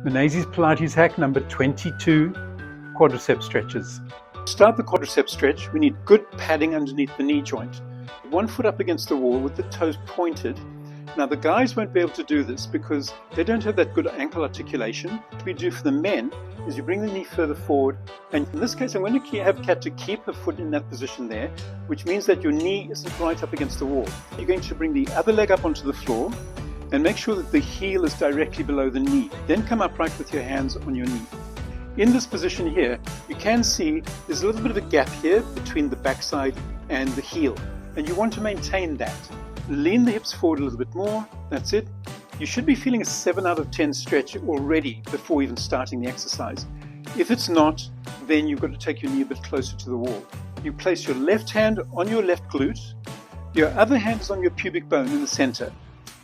Menezes Pilates hack number 22, quadriceps stretches. To start the quadriceps stretch, we need good padding underneath the knee joint. One foot up against the wall with the toes pointed. Now the guys won't be able to do this because they don't have that good ankle articulation. What we do for the men is you bring the knee further forward, and in this case I'm going to have Kat to keep a foot in that position there, which means that your knee isn't right up against the wall. You're going to bring the other leg up onto the floor and make sure that the heel is directly below the knee. Then come upright with your hands on your knee. In this position here, you can see there's a little bit of a gap here between the backside and the heel, and you want to maintain that. Lean the hips forward a little bit more, that's it. You should be feeling a 7 out of 10 stretch already before even starting the exercise. If it's not, then you've got to take your knee a bit closer to the wall. You place your left hand on your left glute, your other hand is on your pubic bone in the center.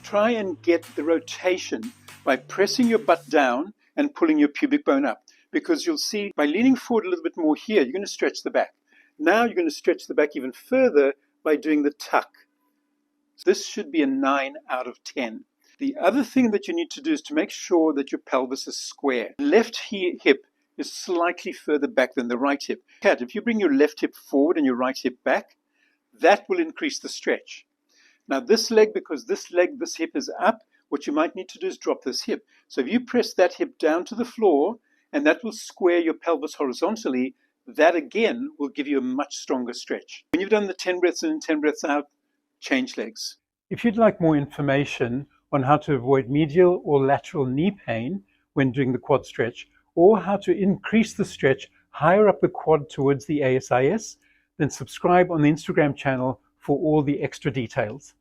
Try and get the rotation by pressing your butt down and pulling your pubic bone up, because you'll see by leaning forward a little bit more here, you're going to stretch the back. Now you're going to stretch the back even further by doing the tuck. This should be a 9 out of 10. The other thing that you need to do is to make sure that your pelvis is square. Left hip is slightly further back than the right hip. Kat, if you bring your left hip forward and your right hip back, that will increase the stretch. Now this leg, because this hip is up, what you might need to do is drop this hip. So if you press that hip down to the floor, and that will square your pelvis horizontally, that again will give you a much stronger stretch. When you've done the 10 breaths in and 10 breaths out, change legs. If you'd like more information on how to avoid medial or lateral knee pain when doing the quad stretch, or how to increase the stretch higher up the quad towards the ASIS, then subscribe on the Instagram channel for all the extra details.